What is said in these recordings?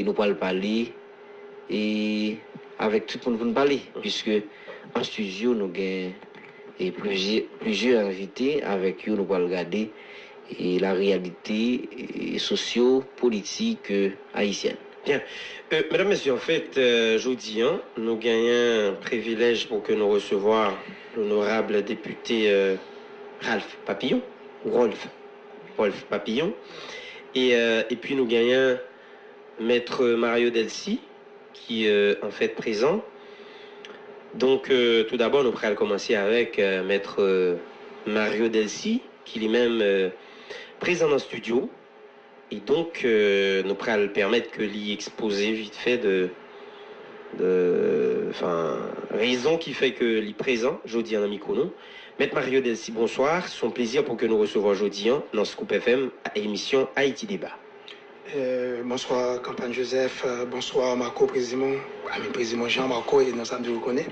nous pourrons parler et avec tout le monde pour nous parler, puisque en studio, nous avons plusieurs invités avec eux, nous pourrons regarder et la réalité socio-politique haïtienne. Bien. Mesdames, Messieurs, en fait, jeudi, nous gagnons un privilège pour que nous recevoir l'honorable député Rolf Papillon. Et puis nous gagnons Maître Mario Delcy, qui est en fait présent. Donc, tout d'abord, nous allons commencer avec Maître Mario Delcy, qui est même présent dans le studio. Et donc, nous allons permettre que lui exposer vite fait raison qui fait que lui présent, jeudi en Mikono. Maître Mario Delcy, bonsoir. C'est un plaisir pour que nous recevons jeudi dans Scoop FM à émission Haïti Débat. Bonsoir, Campagne Joseph. Bonsoir, Marco Président, ami Président Jean-Marco, et dans ça, je vous connais.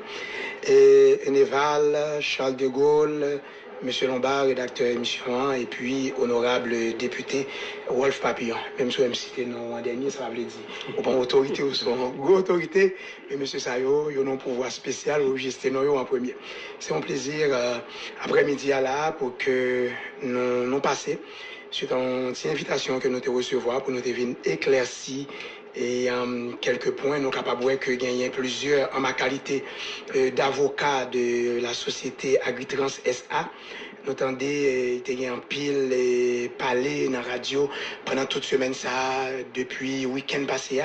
Et Neval, Charles de Gaulle, Monsieur Lombard, rédacteur émission 1, et puis honorable député Wolf Papillon. Même si je me cité en dernier, ça veut dire. On prend autorité ou son gros autorité, et Monsieur Sayo, il y a un pouvoir spécial, ou juste en premier. C'est un plaisir après-midi à là pour que nous passions sur une invitation que nous te recevoir pour nous venir éclaircir et quelques points nous capables que gagner plusieurs en ma qualité d'avocat de la société Agritrans SA. Nous entendez en pile et parler dans la radio pendant toute semaine ça depuis week-end passé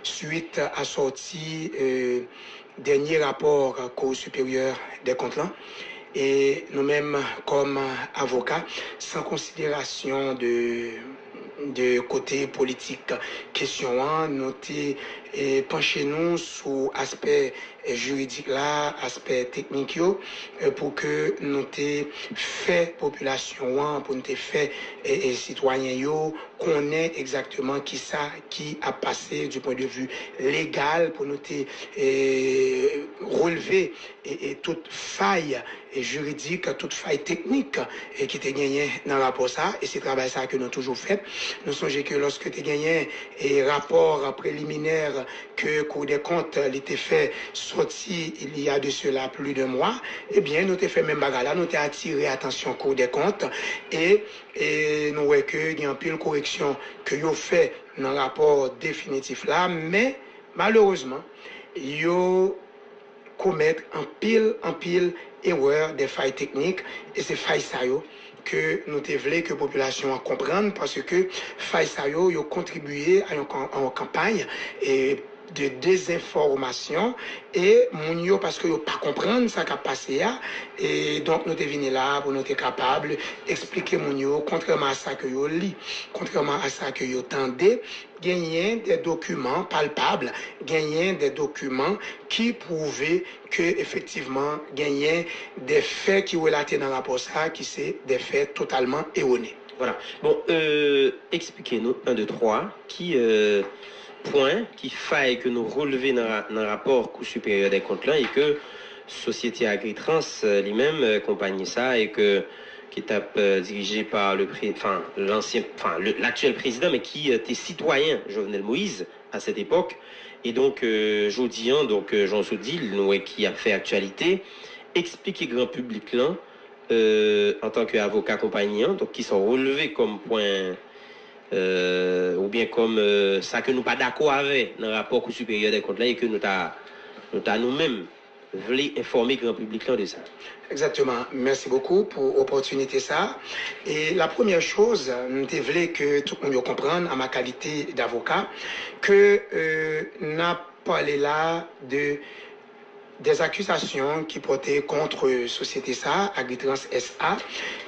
suite à sorti dernier rapport Cour supérieure des comptes là. Et nous-mêmes, comme avocats, sans considération de côté politique, question 1, nous penché nous sur aspect juridique là, aspect technique pour que nous fait population, pour nous fait citoyens connaît exactement qui a passé du point de vue légal pour nous relever et toute faille juridique, toute faille technique qui était gagnée dans le rapport ça, et c'est travail ça que nous avons toujours fait. Nous songeons que lorsque tu as gagné un rapport préliminaire que Cour des comptes l'était fait sorti il y a de cela plus de mois, eh bien nous avons fait même bagarre là, nous avons attiré attention Cour des comptes et nous voyons qu'il y a un pile correction que vous fait dans le rapport définitif là, mais malheureusement, vous commettre en pile erreur des failles techniques et ces failles ça que nous voulons que la population comprenne parce que failles ça ont contribué à une campagne et de désinformation et mounio parce que yo pas comprendre ça qui a passé et donc nous te venir là pour nous être capable expliquer mounio contrairement à ça que yo lit, contrairement à ça que yo tendez, gagner des documents palpables, gagner des documents qui prouvaient que effectivement gagner des faits qui relatés dans le rapport ça qui c'est des faits totalement erronés. Voilà. Bon, expliquez-nous 1 2 3 point qui faille que nous relever dans le rapport Cour supérieure des comptes là et que Société Agritrans lui-même compagnie ça et que qui est dirigé par l'actuel président mais qui était citoyen Jovenel Moïse à cette époque et donc Jodian donc Jean Soudil qui a fait actualité expliquer grand public là en tant qu'avocat compagnon donc qui sont relevés comme point ou bien comme ça que nous pas d'accord avec dans le rapport Cour supérieure des comptes là et que nous nous-mêmes voulons informer le grand public là de ça. Exactement. Merci beaucoup pour l'opportunité ça. Et la première chose, nous voulons que tout le monde comprenne, à ma qualité d'avocat, que n'a parlé là des accusations qui portaient contre Société ça, Agritrans SA,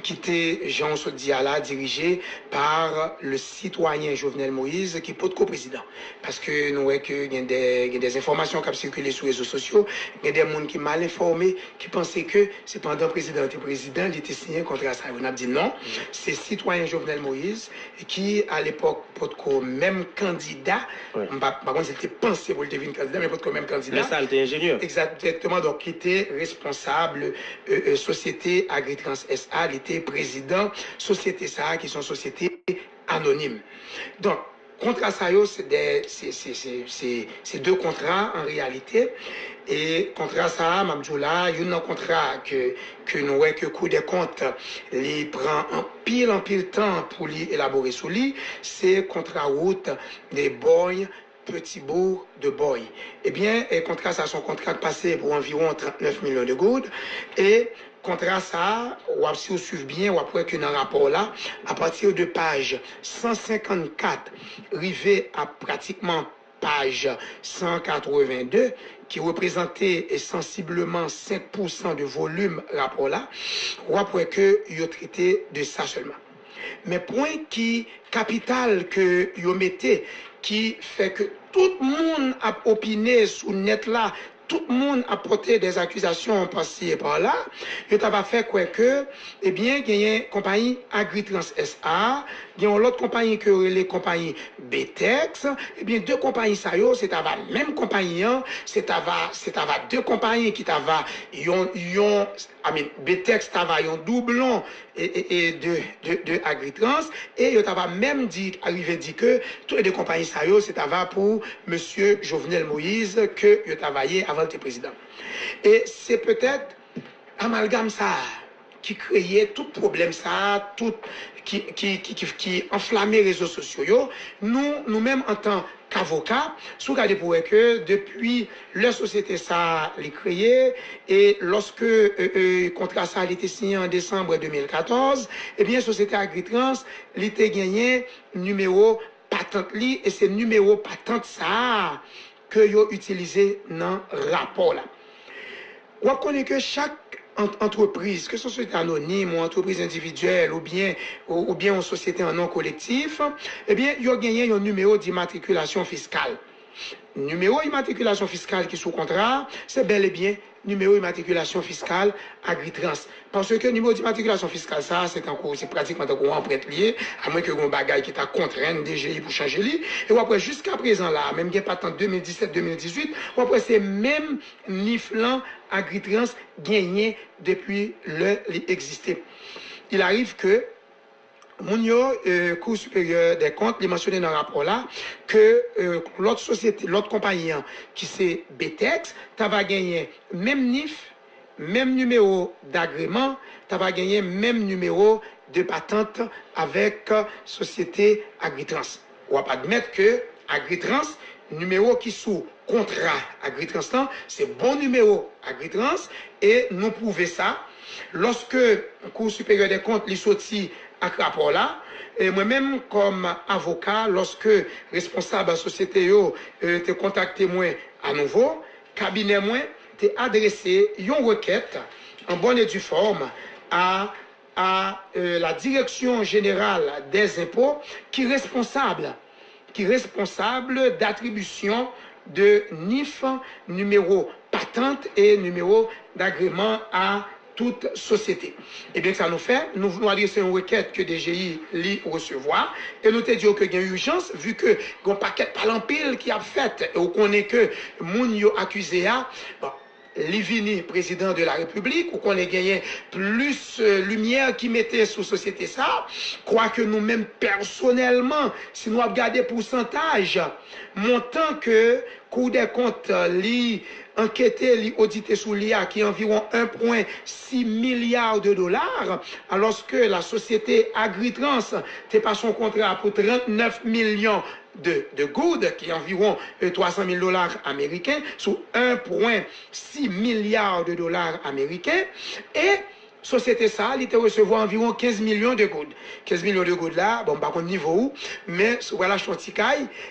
qui était Jean Sodiala, dirigé par le citoyen Jovenel Moïse, qui est le co-président. Parce que nous voyons qu'il y a des informations qui ont circulé sur les réseaux sociaux, il y a des gens qui sont mal informés, qui pensaient que c'est pendant le président était président, il était signé un contrat ça. On a dit non, c'est citoyen Jovenel Moïse, qui à l'époque, pour même candidat, par contre, c'était pensé pour le devenir candidat, mais pour même candidat. Mais ça, il était ingénieur. Exactement, donc qui était responsable Société Agritrans SA, il était président Société SA, qui sont sociétés anonymes. Donc, contrat ça c'est deux contrats en réalité. Et contrat ça, Mabjoula, il y a un contrat que nous voyons que le Cour des comptes il prend en pile temps pour élaborer sous lui, c'est contrat route des boys, petits bourgs de boy. Eh bien, le contrat ça, son contrat passé pour environ 39 millions de gouttes. Et contrat ça, si vous suivez bien, ou après que dans le rapport là, à partir de page 154, arrivé à pratiquement page 182, qui représentait sensiblement 5% de volume rapport là, ou après que il a traité de ça seulement. Mais point qui capital que vous mettez, qui fait que tout le monde a opiné sur net là, tout le monde a porté des accusations par-ci et par-là, il a fait quoi que, eh bien, il y a une compagnie Agritrans SA, il y a une autre compagnie que les compagnies Betex, eh bien, deux compagnies ça y est, c'est la même compagnie, c'est deux compagnies qui t'ava, Betex t'ava un doublon et de Agritrans, et il t'ava même dit, arrivé dit que toutes les deux compagnies ça y est, c'est pour monsieur Jovenel Moïse que il travaillé avant le président. Et c'est peut-être amalgame ça qui créait tout problème ça, tout qui enflammait les réseaux sociaux. Nous-mêmes en tant qu'avocats, sous regardez pour que depuis la société ça les créé et lorsque le contrat ça a été signé en décembre 2014, eh bien société Agritrans l'était gagné numéro patente li et c'est numéro patente ça que yo utilisé dans rapport là. On connaît que chaque entreprise, que ce soit anonyme ou entreprise individuelle ou bien en société en non collectif, eh bien, il y a gagné un numéro d'immatriculation fiscale. Numéro d'immatriculation fiscale qui est sous contrat, c'est bel et bien numéro d'immatriculation fiscale Agritrans. Parce que le numéro d'immatriculation fiscale, ça, c'est pratiquement un empreinte lié, à moins que un bagage qui t'a contraint DGI pour changer lui. Et après, jusqu'à présent, là, même qu'il n'y a pas tant 2017-2018, après, c'est même Niflan Agritrans gagné depuis l'existé. Il arrive que Mounio, Cour supérieure des comptes, il mentionné dans le rapport là que l'autre société, l'autre compagnie qui c'est Betex, tu vas gagner même NIF, même numéro d'agrément, tu vas gagner même numéro de patente avec société Agritrans. On va pas admettre que Agritrans, numéro qui sous contrat Agritrans, c'est bon numéro Agritrans et nous prouver ça lorsque la Cour supérieure des comptes les sorti à ce rapport là, et moi-même comme avocat, lorsque responsable de la société te contacté moi à nouveau, cabinet moi t'ai adressé une requête en bonne et due forme à la direction générale des impôts qui est responsable d'attribution de NIF, numéro patente et numéro d'agrément à toute société. Et bien, ça nous fait, nous voulons adresser une requête que DGI lit recevoir, et nous te disons qu'il y a une urgence, vu que il y a un paquet de palampil qui a fait, et on connaît que Mounio accusé à, bon, Livini, président de la République, ou qu'on ait gagné plus lumière qui mettait sous société ça, quoique nous-mêmes personnellement, si nous regardons pourcentage, montant que Cour des comptes lit enquêté, lit audité sous l'IA qui est environ 1,6 milliard de dollars, alors que la société Agritrans t'es pas son contrat pour 39 millions de good, qui est environ 300 000 dollars américains, sous 1,6 milliard de dollars américains, et société ça, il était recevoir environ 15 millions de good. 15 millions de good là, bon, par contre, niveau où, mais voilà, je suis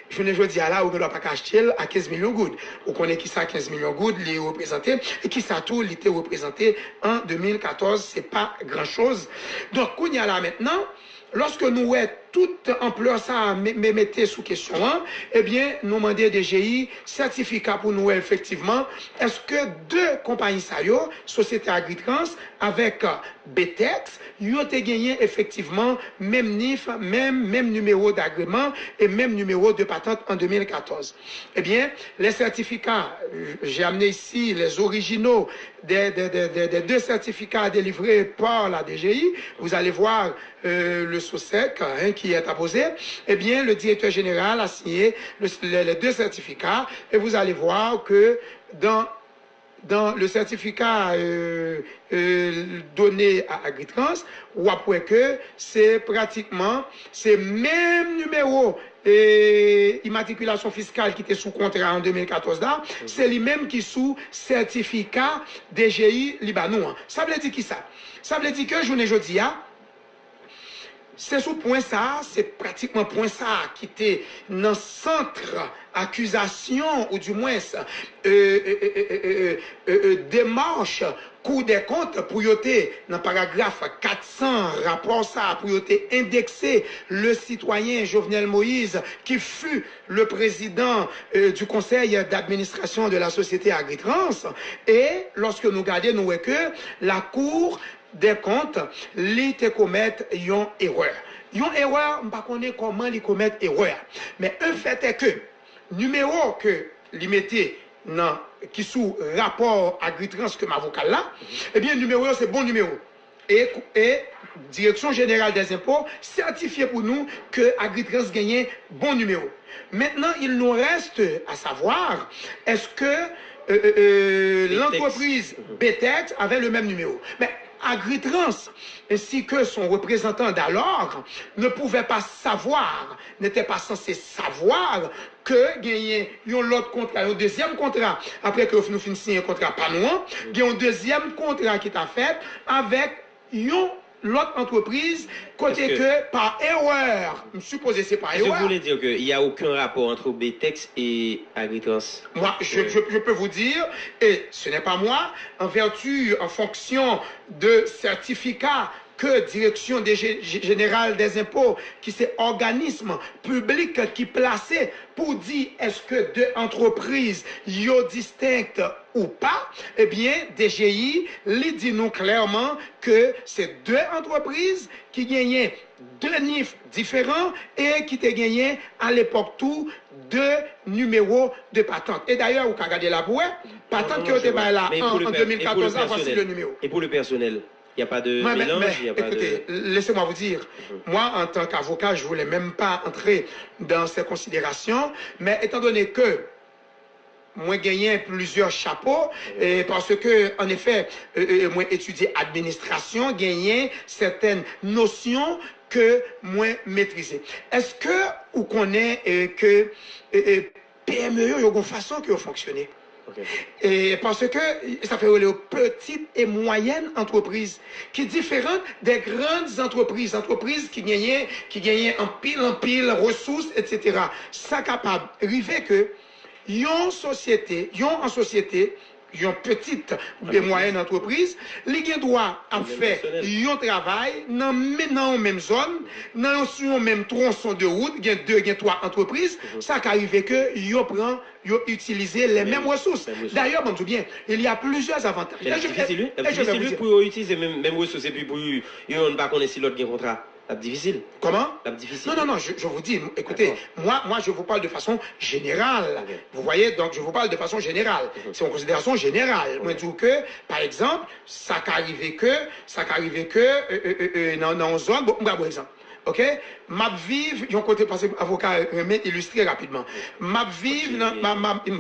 je ne dis à là, où ne doit pas cacher à 15 millions de good. On connaît qui ça, 15 millions de good, il est représenté, et qui ça tout, il était représenté en 2014, c'est pas grand chose. Donc, qu'on y a là maintenant, lorsque nous avons toute ampleur ça mettez sous question, eh bien, nous demandons DGI certificat pour nous effectivement, est-ce que deux compagnies Sayo, Société Agritrans, avec Betex, ils ont gagné effectivement même NIF, même numéro d'agrément et même numéro de patente en 2014. Eh bien, les certificats, j'ai amené ici les originaux des deux certificats délivrés par la DGI. Vous allez voir le SOSEC, qui qui est apposé, eh bien, le directeur général a signé les 2 certificats et vous allez voir que dans le certificat donné à Agritrans, ou après que c'est pratiquement ces mêmes numéros immatriculation fiscale qui était sous contrat en 2014 là, c'est lui-même qui sous certificat DGI Libanon. Ça veut dire qui ça? Ça veut dire que journée jeudi, c'est sous point ça, c'est pratiquement point ça qui était dans le centre accusation ou du moins démarche Cour des comptes pour yoter dans le paragraphe 400 rapport ça pour yoter indexer le citoyen Jovenel Moïse qui fut le président du conseil d'administration de la société Agritrans et lorsque nous regardons nous voyons que la Cour des comptes, li te commettre une erreur. Une erreur, je ne sais pas comment li commettre erreur. Mais un fait est que, numéro que li mette qui sous rapport Agritrans que m'avocat là, eh bien, numéro c'est bon numéro. Et Direction Générale des Impôts certifié pour nous que Agritrans gagnait bon numéro. Maintenant, il nous reste à savoir, est-ce que l'entreprise BTEX avait le même numéro? Mais Agritrans, ainsi que son représentant d'alors, ne pouvait pas savoir, n'était pas censé savoir que gagner l'autre contrat, un deuxième contrat, après que nous finissons un contrat pas nous, il y a un deuxième contrat qui est fait avec l'autre entreprise, côté que par erreur, je suppose c'est par erreur. Je voulais dire qu'il n'y a aucun rapport entre BTEX et Agritrans. Moi, je peux vous dire, et ce n'est pas moi, en fonction de certificats que Direction Générale des Impôts, qui c'est organisme public qui placé pour dire est-ce que deux entreprises sont distinctes ou pas, eh bien, DGI lui dit nous clairement que c'est 2 entreprises qui gagnaient 2 NIF différents et qui te gagné à l'époque tout 2 numéros de patente. Et d'ailleurs, vous pouvez regarder la bouée, patente qui a été là en 2014, voici le numéro. Et pour le personnel? Il n'y a pas de mélange, écoutez, laissez-moi vous dire, moi, en tant qu'avocat, je ne voulais même pas entrer dans ces considérations, mais étant donné que moi, gagné plusieurs chapeaux, parce que, en effet, moi, étudié administration, gagné certaines notions que moi, maîtriser. Est-ce que vous connaissez que PME, il y a une façon que vous fonctionnez? Okay. Et parce que ça fait les petites et moyennes entreprises qui sont différentes des grandes entreprises qui gagnent en pile ressources, etc. Ça capable d'arriver que en société, une petite et moyenne entreprise, les droit à faire un travail dans la même zone, dans le même tronçon de route, il y a 2, 3 entreprises, ça arrive que ils utilisent les mêmes ressources. D'ailleurs, bon, bien, il y a plusieurs avantages. C'est difficile pour utiliser les mêmes ressources et puis pour ne pas connaître si l'autre a un contrat. C'est difficile. Comment? C'est difficile. Non, je vous dis, écoutez, moi, je vous parle de façon générale. Okay. Vous voyez, donc je vous parle de façon générale. C'est en considération générale. Moi, je dis que, par exemple, ça qu'arrive que, dans une zone, bon, par exemple. OK? M'a vivre, yon côté parce que avocat remet illustrer rapidement. M'a vivre,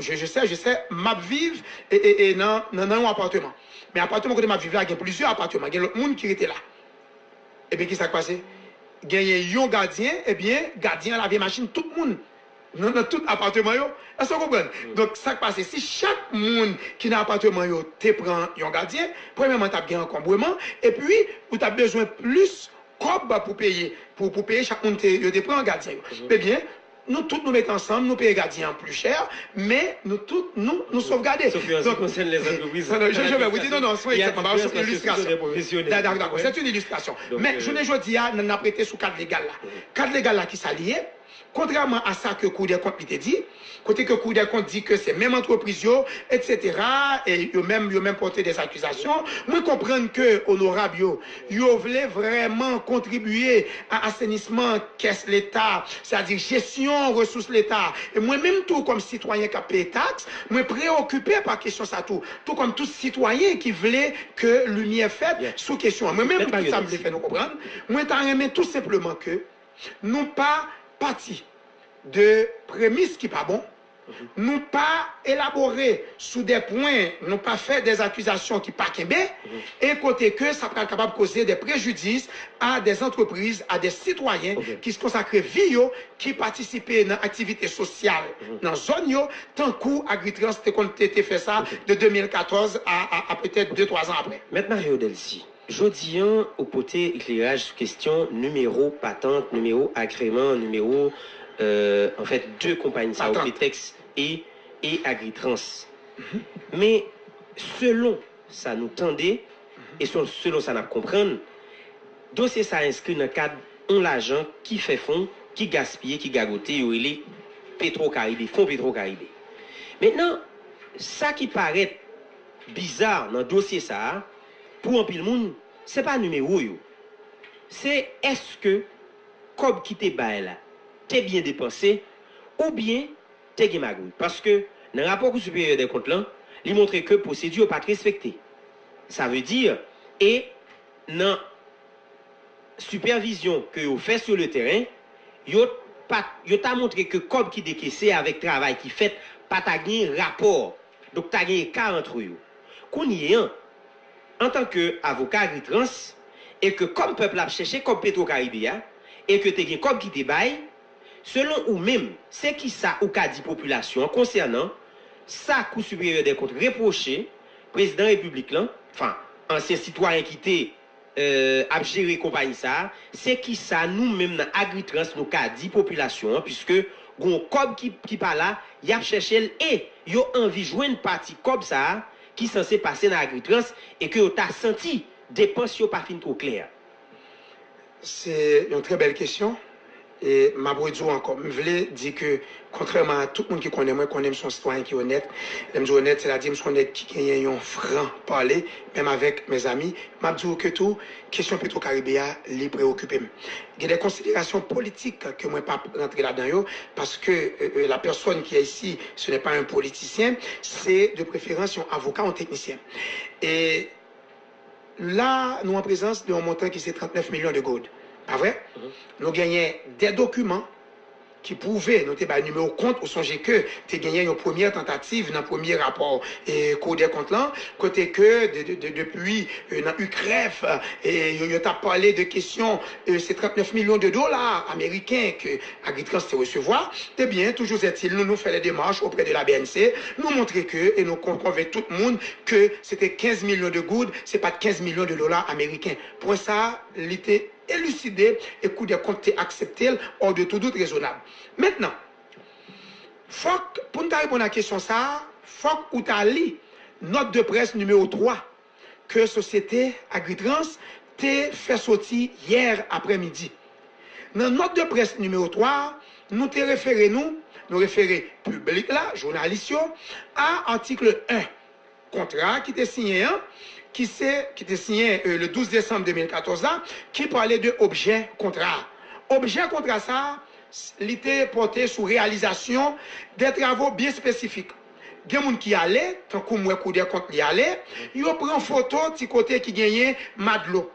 je sais, m'a vivre et dans un appartement. Mais appartement côté m'a vivre là, il y a plusieurs appartements. Il y a l'autre monde qui était là. Et bien, qui s'est passé? Gagné un gardien, eh bien, gardien la vieille machine, tout le monde. Dans tout appartement, est-ce que vous comprenez? Donc, ça qui passe, si chaque monde qui dans l'appartement te prend un gardien, premièrement, tu as bien un encombrement, et puis, vous avez besoin plus pour payer chaque monde te prend un gardien. Eh bien, nous tous nous mettons ensemble, nous payons gardien plus cher, mais nous tous nous sauvegardons. Sauf que ça concerne les entreprises. Je vais vous dire, non, c'est une illustration. D'accord, c'est une illustration. Mais je ne dis pas, nous avons prêté sous cadre légal là. Cadre légal là qui s'allie, contrairement à ça que Cour des comptes t'a dit, côté que Cour des comptes dit que c'est même entreprise, etc., et ils ont même porté des accusations, moi comprendre que honorable, ils voulaient vraiment contribuer à assainissement caisse l'État, c'est-à-dire gestion ressources l'État. Et moi-même, tout comme citoyen qui a payé taxe, moi préoccupé par question ça tout comme tout citoyen qui voulait que lumière faite sous question. Moi-même, ça me fait nous comprendre. Moi, t'as aimé tout simplement que nous pas parti de prémices qui pas bon, nous pas élaborer sous des points, nous pas fait des accusations qui pas kembe, et côté que ça peut être capable de causer des préjudices à des entreprises, à des citoyens qui se consacrent vie, qui participent dans l'activité sociale dans la zone, tant coup Agritrans été fait ça de 2014 à peut-être 2-3 ans après. Maintenant, Mario Delcy, jeudi, au côté éclairage sur question numéro patente, numéro agrément, numéro, en fait, deux compagnies, ça, Opletex et Agritrans. Mais selon ça nous tendait, et selon ça nous comprendre, dossier ça inscrit dans le cadre on l'argent qui fait fond, qui gaspille, qui gagote, les Petro-Caribé, fonds Petro-Caribé. Maintenant, ça qui paraît bizarre dans le dossier ça, pour un pile monde, ce n'est pas numéro. C'est est-ce que, comme qui te bail là, t'es bien dépensé, ou bien t'es magouille. Parce que dans le rapport supérieur des comptes là, il montre que la procédure n'est pas respectée. Ça veut dire, et dans la supervision que vous faites sur le terrain, vous t'a montré que comme qui décaissé avec travail qui fait, pas ta rapport. Donc tu as gagné 40 euros. Qu'on y est en tant qu'avocat Agritrans, et que comme peuple a cherché comme Petro-Caribé, et que tu as gagné comme qui te baille, selon ou même, c'est qui ça ou qu'a dit population concernant ça, Cour supérieure des comptes reproché, président république là, enfin, ancien citoyen qui était à gérer compagnie ça, c'est qui ça nous-mêmes dans Agritrans nous qu'a dit population, puisque gon comme qui pas là, y a cherché et yo envie jouer une partie comme ça qui censé passer dans Agritrans et que tu as senti dépenses yo pas fin trop clair. C'est une très belle question. Et ma dire encore, je voulais dire que contrairement à tout le monde qui connaît moi, connaît son citoyen qui est honnête. Je suis honnête, c'est-à-dire je suis honnête qui gagne un franc parler, même avec mes amis. Je dis que tout, question Petro-Caribé, les préoccupe. Il y a des considérations politiques que moi ne vais pas rentrer là-dedans, parce que la personne qui est ici, ce n'est pas un politicien, c'est de préférence un avocat ou un technicien. Et là, nous en présence d'un montant qui c'est 39 millions de gold. Pas vrai? Nous gagnons des documents qui pouvaient, nous avons un numéro compte, ou songez que tu as gagné une première tentative dans le premier rapport et code des comptes là, côté que depuis dans UCREF, et tu as parlé de questions, c'est 39 millions de dollars américains que Agritrans te recevoir, eh bien, toujours est-il, nous faisons les démarches auprès de la BNC, nous montrer que, et nous convaincre tout le monde que c'était 15 millions de gouttes, c'est pas 15 millions de dollars américains. Pour ça, l'été élucidé et coup de compte accepté hors de tout doute raisonnable. Maintenant, pour nous répondre à la question ça, faut que tu as lu note de presse numéro 3 que Société Agritrans t'a fait sortir hier après-midi. Dans note de presse numéro 3, nous te référé nous référé public là, journaliste à article 1, contrat qui était signé qui était signé le 12 décembre 2014 là, qui parlait de objet contrat. Objet contrat ça, il était porté sous réalisation des travaux bien spécifiques. Il y a des gens qui allaient, tant que moi, coup de compte, ils allaient, ils prennent photo de côté qui gagnait Madlo.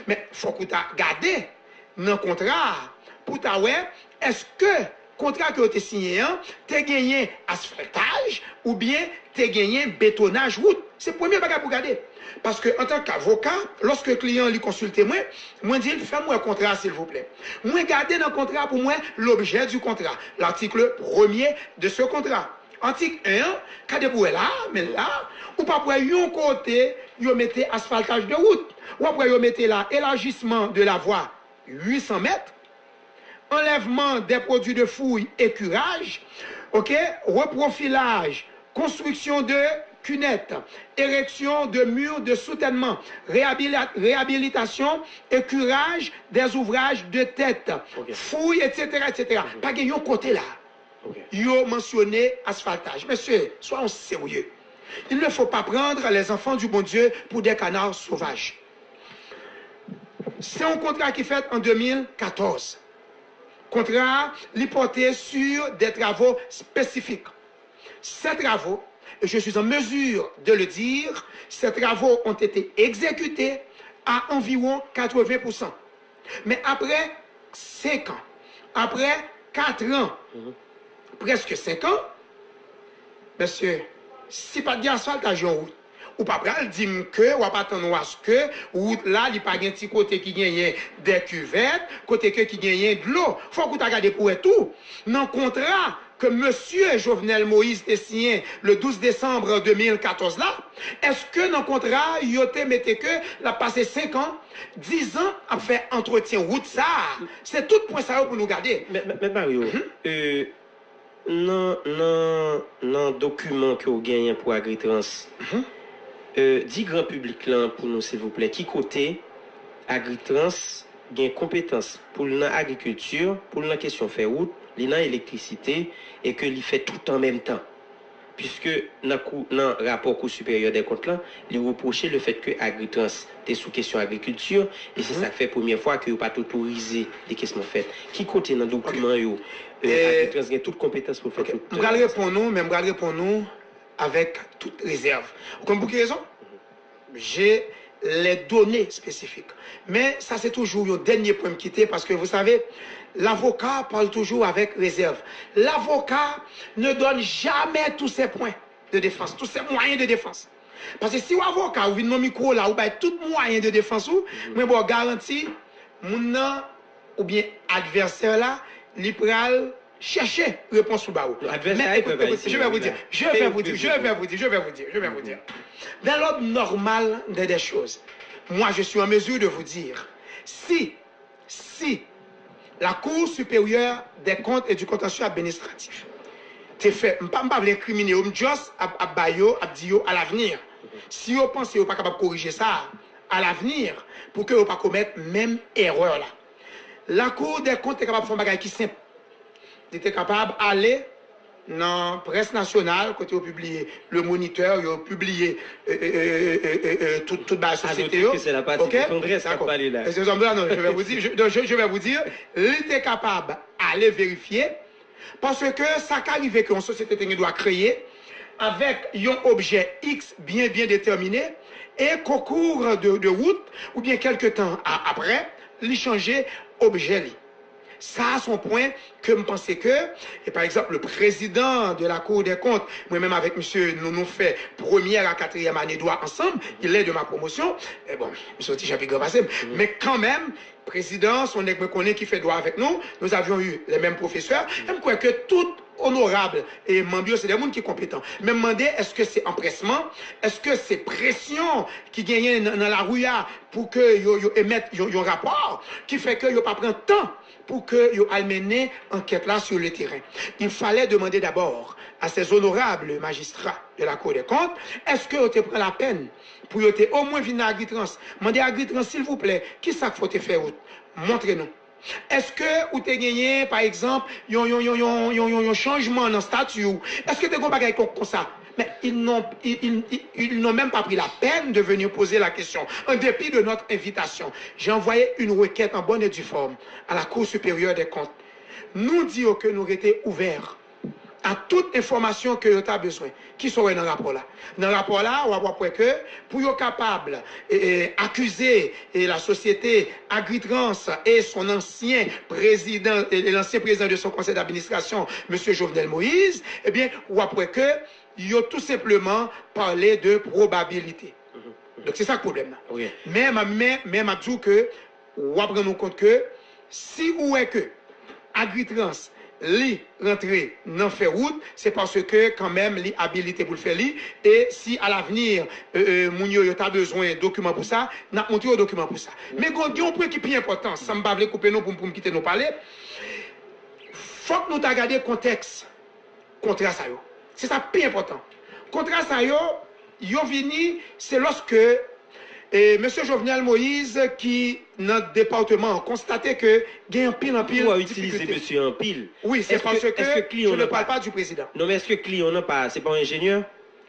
Mais il faut que tu regardes dans le contrat pour ta est-ce que le contrat que tu as signé, tu as gagné asphaltage ou bien tu as gagné bétonnage route. C'est le premier bagage pour regarder. Parce que en tant qu'avocat, lorsque le client lui consulte moi dis fais-moi un contrat s'il vous plaît. Moi garder dans le contrat pour moi l'objet du contrat, l'article 1er de ce contrat. Article 1, quand vous là, mais là, ou pas pour un côté, vous mettez asphaltage de route, ou après vous mettez là élargissement de la voie 800 mètres, enlèvement des produits de fouille et curage, ok, reprofilage, construction de cunettes, érection de murs de soutènement, réhabilitation et curage des ouvrages de tête, fouille, etc., etc. Pas qu'il y a un côté là. Ils ont mentionné asphaltage. Monsieur, soyons sérieux. Il ne faut pas prendre les enfants du bon Dieu pour des canards sauvages. C'est un contrat qui est fait en 2014. Contrat porté sur des travaux spécifiques. Ces travaux, et je suis en mesure de le dire, ces travaux ont été exécutés à environ 80%. Mais après 5 ans. Après 4 ans, presque 5 ans, monsieur, si pas de asphalte à route, ou pas pral dire que ou pas attendre à ce que route là il pas un petit côté qui gagne des cuvettes, côté qui gagne de l'eau. Faut que tu regardes pour tout. Dans contrat que monsieur Jovenel Moïse a signé le 12 décembre 2014 là, est-ce que dans le contrat, il a mis que la passé 5 ans, 10 ans à faire entretien route ça? C'est tout point ça pour nous garder. Mais Mario, non document que vous gagnez pour Agritrans, dit grand public là pour nous s'il vous plaît, qui côté Agritrans gagne compétence pour l'agriculture, pour la question faire route, l'électricité et que il fait tout en même temps. Puisque dans le rapport coût supérieur des comptes là, il reprochait le fait que Agritrans est sous question agriculture et c'est ça qui fait première fois que vous pas autorisé les questions faites. Qui côté dans le document Agritrans a toute compétence pour faire tout. Je vais répondre nous avec toute réserve. Comme pour quelle raison? J'ai les données spécifiques. Mais ça c'est toujours le dernier point me quitter parce que vous savez, l'avocat parle toujours avec réserve. L'avocat ne donne jamais tous ses points de défense, tous ses moyens de défense. Parce que si l'avocat ou mon micro là, ou bien tout moyen de défense, moi bon garantie, mon ou bien adversaire là, il peut chercher réponse sous bas. Mais écoutez, je vais vous dire. Dans l'ordre normal des choses, moi je suis en mesure de vous dire, si la Cour supérieure des comptes et du contentieux administratif te fait, pas les criminels, à l'avenir, si vous pensez que vous n'êtes pas capable de corriger ça à l'avenir, pour que vous ne pas commettre même erreur là. La Cour des comptes est capable de faire un bagage qui simple. Il était capable d'aller dans la presse nationale, quand ils ont publié le Moniteur, ils ont publié toute la société. C'est la partie du Congrès, ça va aller là. Non, je vais vous dire, il était capable d'aller vérifier, parce que ça arrive qu'une société doit créer avec un objet X bien déterminé, et qu'au cours de route, ou bien quelques temps après, il changeait objet. Ça a son point que je pense que, et par exemple, le président de la Cour des comptes, moi-même avec monsieur, nous fait première à quatrième année droit ensemble, il est de ma promotion, et bon, monsieur Oti Chapitre passé, mais quand même, président, son équipe me connaît qui fait droit avec nous, nous avions eu les mêmes professeurs, je crois que tout honorable et Mambio, c'est des gens qui sont compétents. Mais me demander, est-ce que c'est empressement, est-ce que c'est pression qui gagne dans la rue pour que yo émettent un rapport qui fait que yo pas prendre temps pour que yo mener enquête là sur le terrain. Il fallait demander d'abord à ces honorables magistrats de la Cour des comptes, est-ce que vous te prend la peine pour yo au moins venir à Agritrans, demandez à Agritrans s'il vous plaît, qui ça qu'il faut te faire? Montrez-nous. Est-ce que vous avez gagné, par exemple, un changement dans le statut? Est-ce que vous avez gagné comme ça? Mais ils n'ont même pas pris la peine de venir poser la question. En dépit de notre invitation, j'ai envoyé une requête en bonne et due forme à la Cour supérieure des comptes. Nous disons que nous étions ouverts à toute information que vous avez besoin, qui serait dans le rapport là. Dans le rapport là, on va voir que pour être capable d'accuser la société Agritrans et son ancien président, l'ancien président de son conseil d'administration, M. Jovenel Moïse, eh bien, on va voir que il a tout simplement parlé de probabilité. Donc c'est ça le problème là. Oui. Même à dire que, on va prendre en compte que si ou est que Agritrans li rentrer dans faire route, c'est parce que quand même li habilité pour le faire li, et si à l'avenir Mounio yo a besoin de documents pour ça, n'a montré un document pour ça. Mais il y a un point qui est plus important, ça me va couper nous pour me quitter nous parler. Faut que nous regardions le contexte contrat ça yo. C'est ça plus important. Contrat ça yo vini, c'est lorsque M. Jovenel Moïse, qui, dans le département, a constaté que il y a un pile. Pourquoi utiliser monsieur en pile? Oui, c'est parce que je ne parle pas du président. Non, mais est-ce que client n'a pas, c'est pas un ingénieur?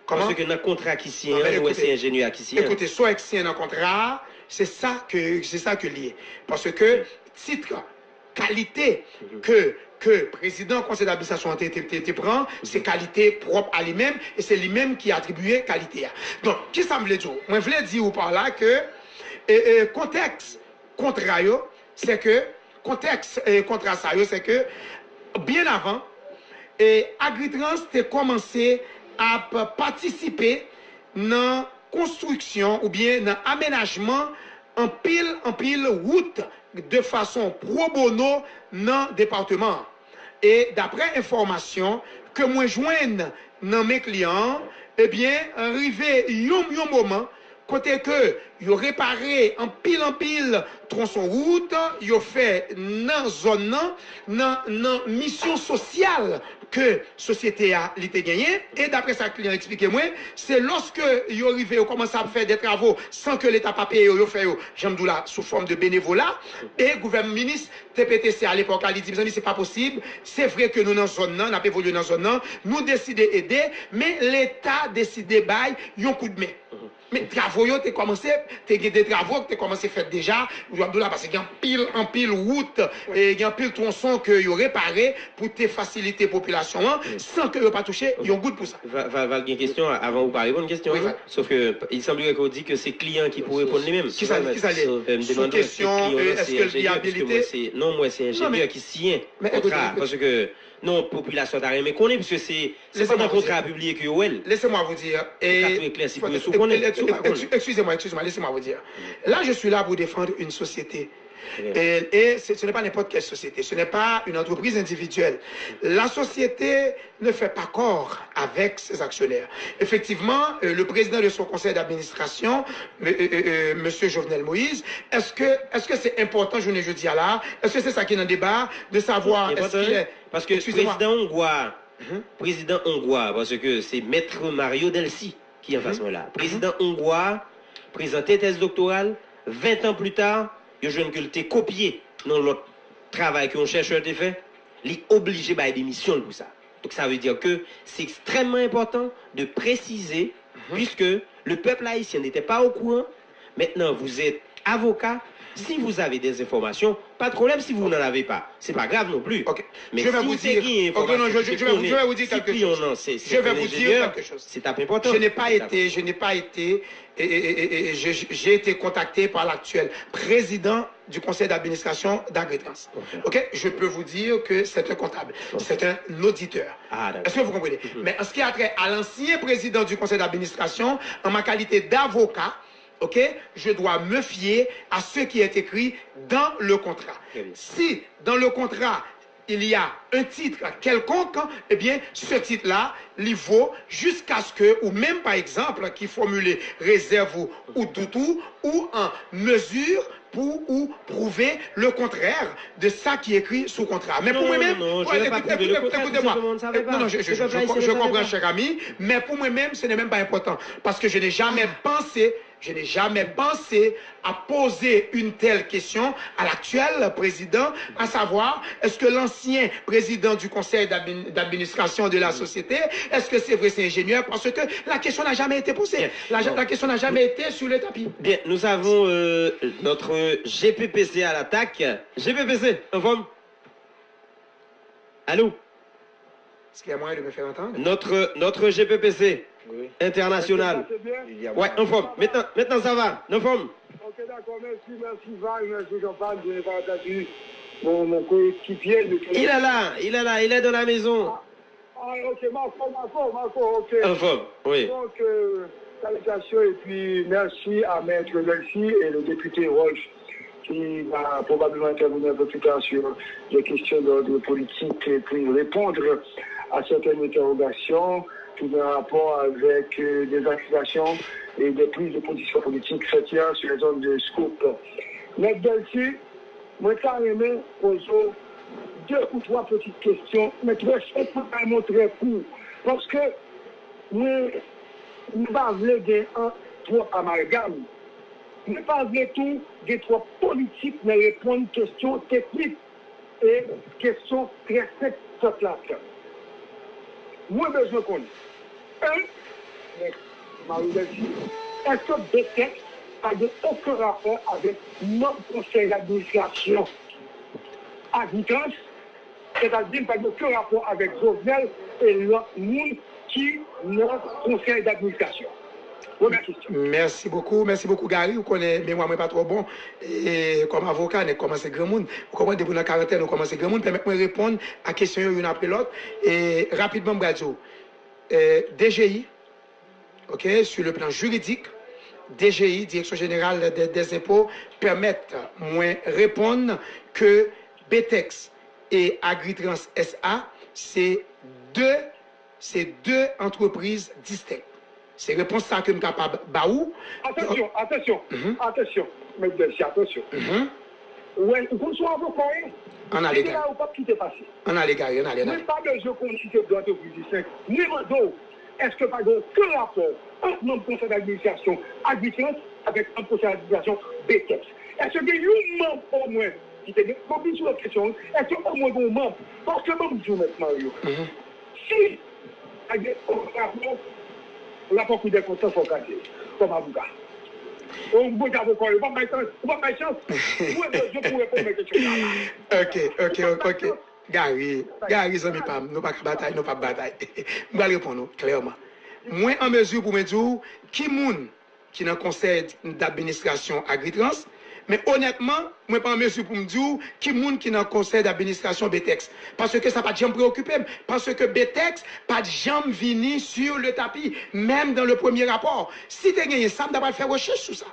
Comment? Parce que dans le contrat qui signe, ou c'est ingénieur qui signe? Écoutez, soit qui signe un contrat, c'est ça que lié. Parce que titre, qualité que président conseil d'administration te prend, c'est qualité propre à lui-même et c'est lui-même qui a attribué qualité. Donc, qui ça me veut dire? Moi, je voulais dire par là que contexte contraire, c'est que contexte et contrat ça, c'est que bien avant, et Agritrans a commencé à participer dans la construction ou bien dans l'aménagement en pile route de façon pro bono dans le département. Et d'après information que moi joigne dans mes clients, eh bien, arrivé un moment, côté que ils ont réparé en pile tronçon route, ils ont fait dans zone dans mission sociale que société a été gagnée. Et d'après ça, client expliqué moi, c'est lorsque ils ont arrivé, ils ont commencé à faire des travaux sans que l'État pas payé, ils ont fait, j'aime là, sous forme de bénévolat. Et le gouvernement ministre TPTC à l'époque a dit, c'est pas possible. C'est vrai que nous dans zone, nous avons évolué dans zone, nous décidons d'aider, mais l'État décide de bailler un coup de main. Mais travaux, tu as commencé, des travaux que tu as commencé à faire déjà, parce qu'il y a en pile route, et il y a un pile tronçon que vous réparé pour te faciliter la population, sans que vous pas touché, il y a un goût pour ça. Val, une question avant ou pas répondre question. Oui, sauf que il semblerait qu'on dit que c'est client qui pourrait répondre lui-même. Qui ça l'est? Sous question, est-ce que viabilité? Non, moi c'est ingénieur qui signe contrat, parce que non, population d'arrêt, mais qu'on est, parce que c'est pas un contrat publié que OL. Laissez-moi vous dire. Excusez-moi, laissez-moi vous dire. Là, je suis là pour défendre une société. Et ce n'est pas n'importe quelle société, ce n'est pas une entreprise individuelle. La société ne fait pas corps avec ses actionnaires. Effectivement, le président de son conseil d'administration, M. Jovenel Moïse, est-ce que c'est important, je dis à là, est-ce que c'est ça qui est dans le débat, de savoir est-ce qu'il est... Parce que président hongrois, parce que c'est Maître Mario Delci qui est en face de là. Président hongrois, présenté thèse doctorale, 20 ans plus tard, il jeune que le copié dans l'autre travail qu'un chercheur a fait, il est obligé de démission pour ça. Donc ça veut dire que c'est extrêmement important de préciser, puisque le peuple haïtien n'était pas au courant. Maintenant, vous êtes avocat. Si vous avez des informations, pas de problème si vous n'en avez pas. C'est pas grave non plus. Okay. Mais je vais si vous dire, je vais vous dire quelque chose. Je vais vous dire quelque chose. C'est important. Je n'ai pas été, j'ai été contacté par l'actuel président du conseil d'administration d'Agritrans. Ok, je peux vous dire que c'est un comptable, c'est un auditeur. Est-ce que vous comprenez? Mais en ce qui a trait à l'ancien président du conseil d'administration, en ma qualité d'avocat, ok, je dois me fier à ce qui est écrit dans le contrat. Si dans le contrat il y a un titre quelconque, eh bien, ce titre-là, il vaut jusqu'à ce que, ou même par exemple, qui formule réserve ou doutou, ou en mesure pour ou prouver le contraire de ça qui est écrit sous contrat. Mais pour moi-même, écoutez-moi, non, je comprends, cher ami, mais pour moi-même, ce n'est même pas important. Parce que je n'ai jamais pensé à poser une telle question à l'actuel président, à savoir, est-ce que l'ancien président du conseil d'administration de la société, est-ce que c'est vrai, c'est ingénieur? Parce que la question n'a jamais été posée. La question n'a jamais été sur le tapis. Bien, nous avons notre GPPC à l'attaque. GPPC, en forme? Allô? Est-ce qu'il y a moyen de me faire entendre? Notre GPPC. Oui. International. Ouais, en forme. Maintenant ça va. En forme. Ok, d'accord. Merci Val, merci Jean-Paul. Je n'ai pas entendu mon coéquipier. Il est là, il est dans la maison. Ok, Marco, ok. En forme, oui. Donc, salutations et puis merci à Maître Delci et le député Roche qui va probablement intervenir un peu plus tard sur les questions d'ordre politique et puis répondre à certaines interrogations tout en rapport avec des accusations et des prises de position politique faites hier sur les zones de scoop. Maître Delci, moi, j'ai aimé poser 2 ou 3 petites questions, mais très simplement très court. Parce que nous ne voulons pas trop amalgame. Nous ne voulons pas tout des trop politiques, mais répondre aux questions techniques et questions très simples. Moi, je connais. Est-ce que des textes n'ont aucun rapport avec notre conseil d'administration Agritrans, c'est-à-dire qu'il n'y a aucun rapport avec Jovenel et l'autre monde qui est notre conseil d'administration? Merci beaucoup Gary. Vous connaissez, mais moi pas trop bon. Et comme avocat, on commence grand monde. Vous comprenez, depuis la quarantaine, on commence grand monde. Permettez-moi de répondre à la question une après l'autre. Et rapidement, Bradjo. DGI, ok, sur le plan juridique, DGI, Direction Générale des Impôts, permettent moins répondre que BTEX et Agritrans SA, c'est deux entreprises distinctes. C'est réponse ça que je suis capable de baou. Attention, mais attention. Ouais, vous soit avocat. On a les gars. On a les gars, on a les gars. Même pas besoin qu'on cite d'entreprise distincte. Numéro 2, est-ce que par exemple, quel rapport entre notre conseil d'administration Agritrans avec un conseil d'administration BTEX? Est-ce qu'il y a un membre au moins qui était mobile sur la question? Est-ce qu'il y a au moins un membre? Parce que même je vais Mario. Si la beaucoup de comptes sont gardés comme avocat. On peut dire avocat, on va pas chance. Je pourrais pas mettre quelque chose. Ok. Gary, ça me pas, nous pas bataille, nous pas bataille. Je vais répondre clairement. Moi en mesure pour me dire qui moun qui dans conseil d'administration Agritrans, mais honnêtement, moi pas en mesure pour me dire qui moun qui dans conseil d'administration BTEX parce que ça pas jamais préoccupé parce que BTEX pas jamais venu sur le tapis même dans le premier rapport. Si tu as gagné ça, tu pas faire recherche sur ça.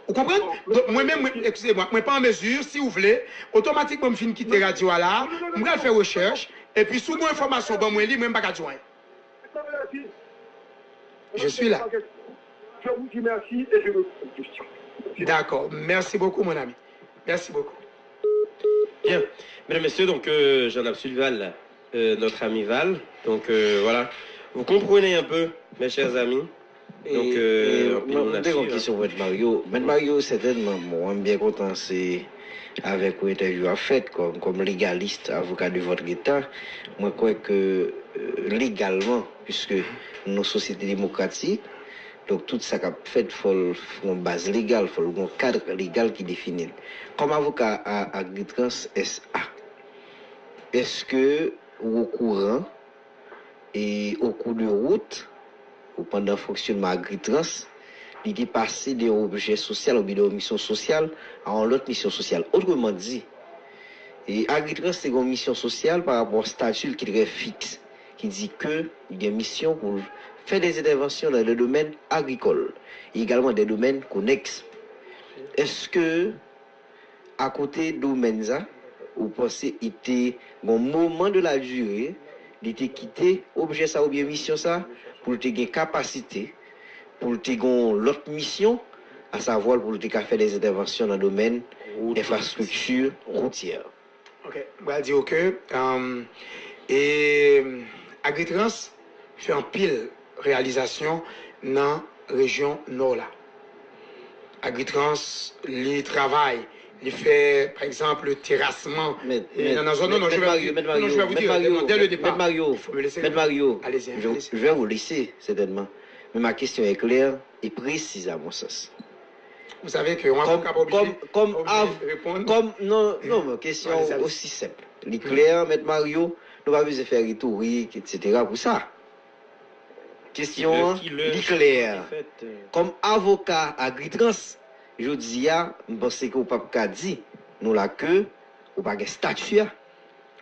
Vous comprenez? Donc moi-même, excusez-moi, moi pas en mesure, si vous voulez, automatiquement je finis quitter radio là, je vais faire recherche et puis sous mon information bon moi li, moi pas joindre. Je suis là. Je vous dis merci et je vous pose une question. D'accord. Merci beaucoup, mon ami. Merci beaucoup. Bien. Mesdames, Messieurs, donc Jean-Absolu Val, notre ami Val. Donc voilà. Vous comprenez un peu, mes chers amis. Donc, une question pour Mario. Mario, certainement, moi, je suis bien content, c'est avec l'interview à fait, comme légaliste, avocat de votre État. Moi, je crois que légalement, puisque nos sociétés démocratiques, donc tout ça qu'a fait, il faut une base légale, il faut un cadre légal qui définit. Comme avocat à Agritrans SA, est-ce que au courant et au cours de route, ou pendant le fonctionnement Agritrans, il est passé d'un objet social ou d'une mission sociale à une autre mission sociale. Autrement dit, Agritrans c'est une mission sociale par rapport au statut qui est fixe, qui dit qu'il y a une mission pour faire des interventions dans le domaine agricole et également des domaines connexes. Est-ce que, à côté de domaine ça, vous pensez qu'il était un moment de la durée, il était quitté objet ça ou bien mission ça, pour te gagner capacité, pour te gagner l'autre mission, à savoir pour te faire des interventions dans le domaine infrastructure routière. Ok, je vais dire que et Agritrans fait un pile réalisation dans la région nord là. Agritrans, il travaille, il fait par exemple le terrassement. Dans la zone, non, je vais vous dire, dès le départ. Mario, allez-y. Je vais vous laisser, certainement. Mais ma question est claire et précise à mon sens. Vous savez qu'on va pas obligé de répondre. Non, ma question aussi simple. Il est clair, M. Mario, nous ne va pas faire rhétorique, etc. pour ça. Question claire. Comme avocat Agritrans, je dis, je pense que vous ne pouvez pas dire, nous là que, vous n'avez pas de statut.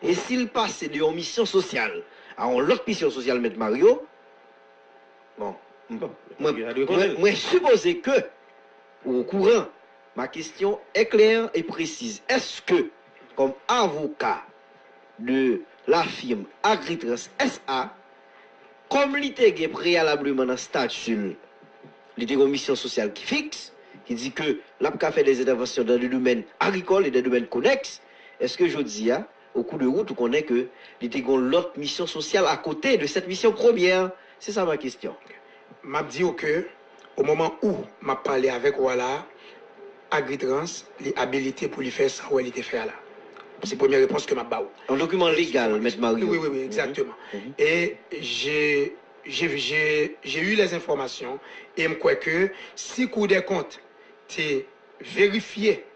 Et s'il passe de une mission sociale à une autre mission sociale, M. Mario, bon, moi suppose que, au courant, ma question est claire et précise. Est-ce que, comme avocat de la firme Agritrans SA, comme l'ité préalablement dans le statut, l'ité une mission sociale qui fixe, qui dit que l'APCA fait des interventions dans le domaine agricole et des domaines connexes, est-ce que je dis, au coup de route, on connaît que l'ité une l'autre mission sociale à côté de cette mission première? C'est ça ma question. Je dis que, au moment où je parlé avec Walla, Agritrans, les habilité pour lui faire ça, où elle était fait là. C'est la première réponse que je m'ai. Un document légal, M. Mario. Oui, exactement. Et j'ai eu les informations et je crois que si Cour des comptes t'es vérifié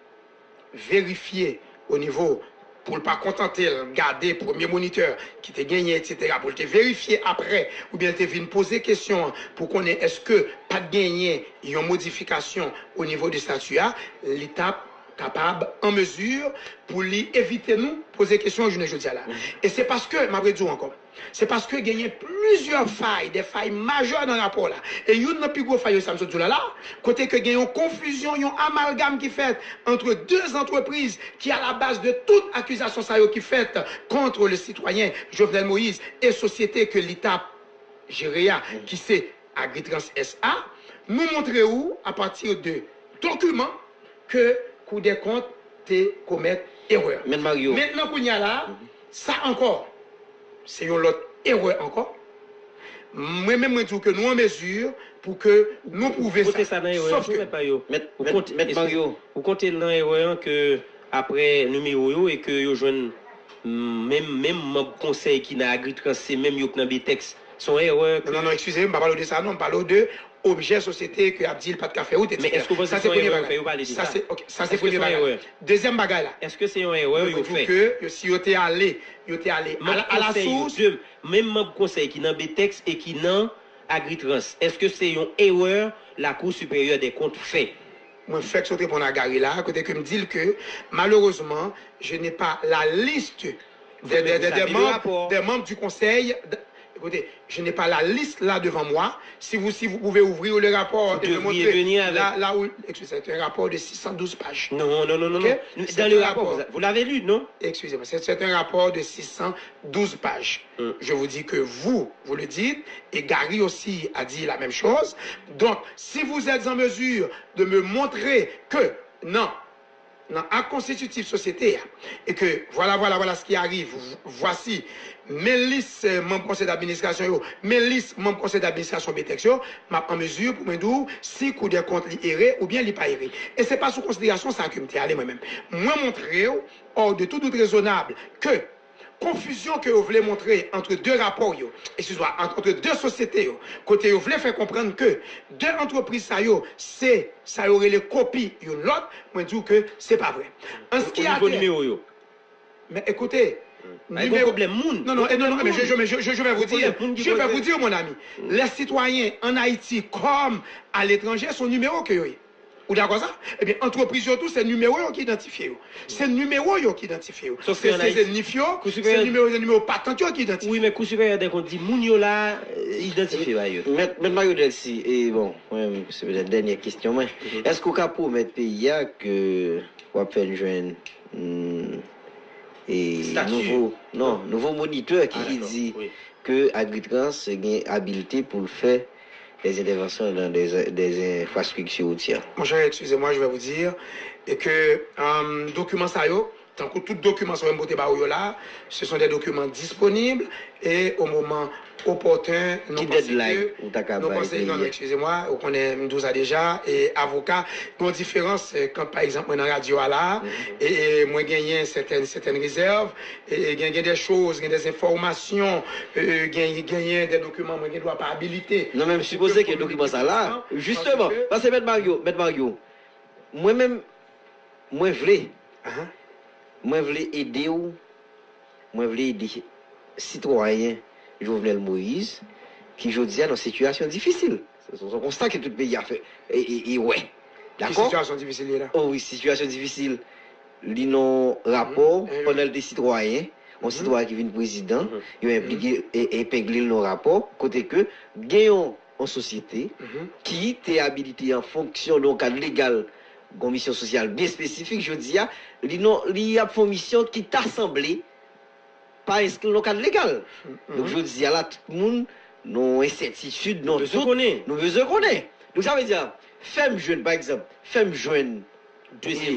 au niveau pour ne pas contenter, garder premier moniteur qui t'a gagné, etc., pour te vérifier après, ou bien te venir poser question pour qu'on ait, est-ce que pas de gagné, il y a une modification au niveau du statut, l'État capable, en mesure, pour lui éviter nous poser question je ne dis là. Et c'est parce que, m'a dit encore, c'est parce que gagné plusieurs failles, des failles majeures dans le rapport là. Et une des plus grosses failles, ça me dit là, côté que gagne une confusion, une amalgame qui fait entre deux entreprises qui à la base de toute accusation ça qui fait contre le citoyen Jovenel Moïse et société que l'État Géréa, qui c'est Agritrans SA, nous montrer où, à partir de documents, que Cour des comptes te commettre erreur. Maintenant qu'on y a là, ça encore, c'est une autre erreur encore. Moi-même, je dis que nous en mesure pour que nous prouvions ça. Sauf que, vous comptez dans l'erreur que après numéro et que vous joignent même conseil qui n'a Agritrans, c'est même yo dans des textes. Son erreur. Non, excusez-moi, je ne parle pas de ça, non, je parle de objet société que Abdil pas de café ou mais est-ce que vous ça c'est premier bagage ça c'est premier bagage deuxième bagage là est-ce que c'est une erreur vous fait que si vous êtes allé à la source même mon conseil qui dans des textes et qui dans Agritrans est-ce que c'est une erreur la Cour supérieure des comptes fait moi fait que sauter pour la gare là côté que me dit que malheureusement je n'ai pas la liste des membres du conseil. Écoutez, je n'ai pas la liste là devant moi. Si vous pouvez ouvrir le rapport et me montrer là où c'est un rapport de 612 pages. Non. Okay? Dans le rapport, vous l'avez lu, non? Excusez-moi, c'est un rapport de 612 pages. Je vous dis que vous le dites, et Gary aussi a dit la même chose. Donc, si vous êtes en mesure de me montrer que, non, un constitutif société, et que voilà ce qui arrive, voici mes listes membres conseil d'administration, mes listes membres conseil d'administration BTEX, m'a en mesure pour me dire si coup de compte li erré ou bien li pas erré. Et c'est pas sous considération ça que me allé moi-même. Moi montrer hors de tout doute raisonnable que confusion que vous voulez montrer entre deux rapports, excusez-moi, entre deux sociétés, côté vous voulez faire comprendre que deux entreprises ça aurait les copies une l'autre, moi je dis que c'est pas vrai. En ce qui a numéro mais écoutez, problème non, mais je vais vous dire mon ami, les citoyens en Haïti comme à l'étranger sont numéros que vous. Ou d'accord ça? Eh bien, entreprise surtout, c'est le numéro qui identifie. C'est le numéro qui identifie. C'est le numéro patent qui identifie. Oui, mais Cour supérieure des comptes dit Mounio là, identifié. Mais Mario Delcy, et bon, c'est la dernière question. Est-ce qu'on peut promettre pays que on va faire une et nouveau moniteur qui dit que Agritrans a une habilité pour le faire des interventions dans des infrastructures routières. Mon cher, excusez-moi, je vais vous dire et que documents ça tant que tout document sur là, ce sont des documents disponibles et au moment opportun, nous pensons excusez-moi, on est 12 ans déjà et avocat, une différence quand par exemple dans la radio là et moi gagner certaines réserves et gagner des choses, des informations, gagner des documents, moi ne dois pas habiliter. Non même supposer que le document ça là, justement, parce que M. Mario, moi-même moi voulais aider citoyens Jovenel Moïse qui aujourd'hui dans une situation difficile. C'est un constat que tout le pays a fait. Et ouais. D'accord? Situation difficile là. Oh oui, situation difficile. Ils ont rapport pendant des citoyens, un citoyen qui vient président, ils ont impliqué et épinglé nos rapports, côté que gagnons en société qui est habilité en fonction d'un cadre légal. Une mission sociale bien spécifique, je dis, il y a une mission qui est assemblée par inscrit dans le cadre légal. Donc je dis là, tout le monde, nos incertitudes, nos doutes, nous besoin connaître. Donc ça veut dire, femme jeune par exemple, femme jeune, deuxième